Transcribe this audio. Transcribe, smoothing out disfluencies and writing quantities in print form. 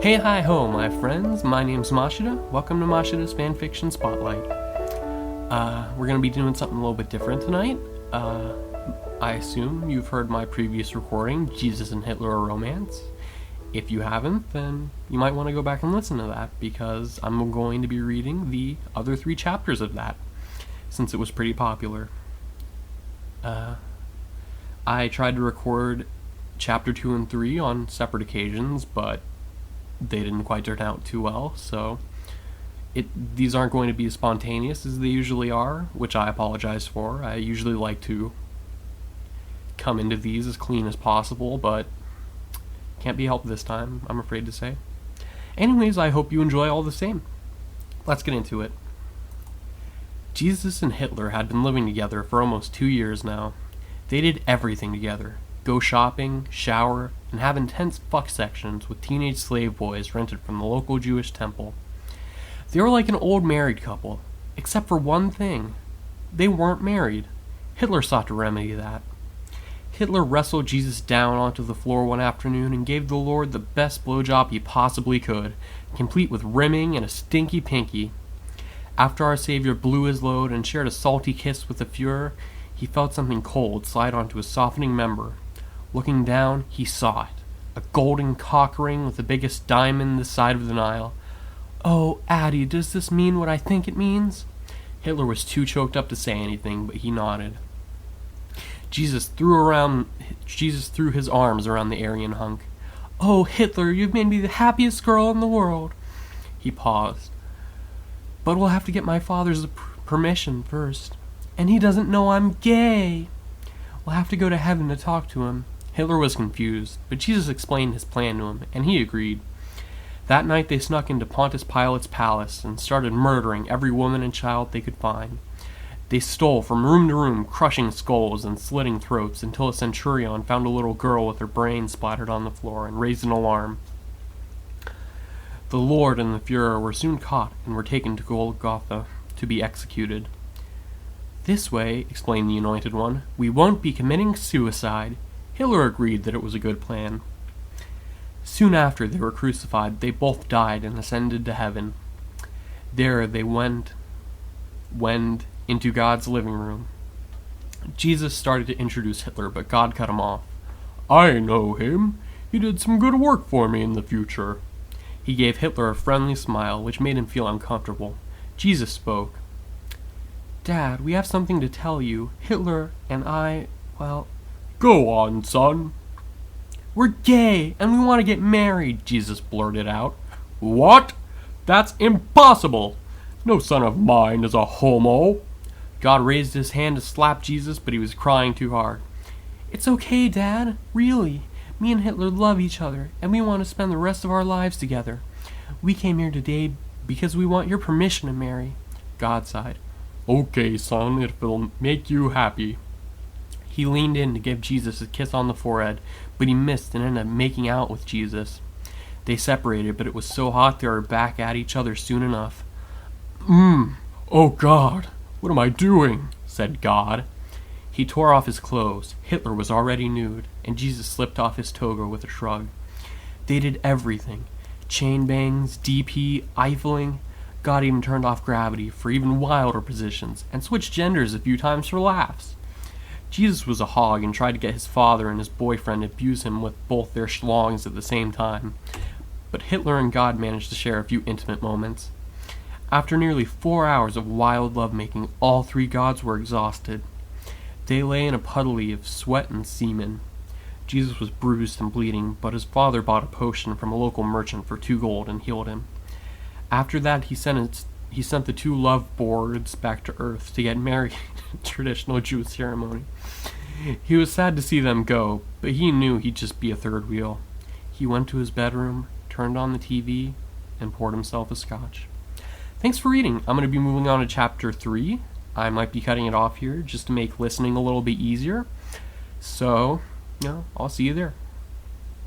Hey, hi, ho, my friends. My name's Mashida. Welcome to Mashida's Fanfiction Spotlight. We're gonna be doing something a little bit different tonight. I assume you've heard my previous recording, Jesus and Hitler: A Romance. If you haven't, then you might want to go back and listen to that, because I'm going to be reading the other 3 chapters of that, since it was pretty popular. I tried to record chapter 2 and 3 on separate occasions, but they didn't quite turn out too well, so these aren't going to be as spontaneous as they usually are, which I apologize for. I usually like to come into these as clean as possible, but can't be helped this time, I'm afraid to say. Anyways, I hope you enjoy all the same. Let's get into it. Jesus and Hitler had been living together for almost 2 years now. They did everything together. Go shopping, shower, and have intense fuck sections with teenage slave boys rented from the local Jewish temple. They were like an old married couple, except for one thing. They weren't married. Hitler sought to remedy that. Hitler wrestled Jesus down onto the floor one afternoon and gave the Lord the best blowjob he possibly could, complete with rimming and a stinky pinky. After our Savior blew his load and shared a salty kiss with the Fuhrer, he felt something cold slide onto his softening member. Looking down, he saw it. A golden cock ring with the biggest diamond this side of the Nile. "Oh, Addie, does this mean what I think it means?" Hitler was too choked up to say anything, but he nodded. Jesus threw his arms around the Aryan hunk. "Oh, Hitler, you've made me the happiest girl in the world." He paused. "But we'll have to get my father's permission first. And he doesn't know I'm gay. We'll have to go to heaven to talk to him." Hitler was confused, but Jesus explained his plan to him, and he agreed. That night they snuck into Pontius Pilate's palace and started murdering every woman and child they could find. They stole from room to room, crushing skulls and slitting throats, until a centurion found a little girl with her brains splattered on the floor and raised an alarm. The Lord and the Fuhrer were soon caught and were taken to Golgotha to be executed. "This way," explained the Anointed One, "we won't be committing suicide." Hitler agreed that it was a good plan. Soon after they were crucified, they both died and ascended to heaven. There they went into God's living room. Jesus started to introduce Hitler, but God cut him off. "I know him. He did some good work for me in the future." He gave Hitler a friendly smile, which made him feel uncomfortable. Jesus spoke. "Dad, we have something to tell you. Hitler and I, well..." "Go on, son." "We're gay, and we want to get married," Jesus blurted out. "What? That's impossible! No son of mine is a homo." God raised his hand to slap Jesus, but he was crying too hard. "It's okay, Dad. Really. Me and Hitler love each other, and we want to spend the rest of our lives together. We came here today because we want your permission to marry." God sighed. "Okay, son, it will make you happy." He leaned in to give Jesus a kiss on the forehead, but he missed and ended up making out with Jesus. They separated, but it was so hot they were back at each other soon enough. "Oh God, what am I doing?" said God. He tore off his clothes. Hitler was already nude, and Jesus slipped off his toga with a shrug. They did everything. Chain bangs, DP, Eiffeling. God even turned off gravity for even wilder positions, and switched genders a few times for laughs. Jesus was a hog and tried to get his father and his boyfriend to abuse him with both their schlongs at the same time. But Hitler and God managed to share a few intimate moments. After nearly 4 hours of wild lovemaking, all 3 gods were exhausted. They lay in a puddle of sweat and semen. Jesus was bruised and bleeding, but his father bought a potion from a local merchant for 2 gold and healed him. After that, he sent the 2 lovebirds back to Earth to get married in a traditional Jewish ceremony. He was sad to see them go, but he knew he'd just be a third wheel. He went to his bedroom, turned on the TV, and poured himself a scotch. Thanks for reading. I'm going to be moving on to chapter 3. I might be cutting it off here just to make listening a little bit easier. So, I'll see you there.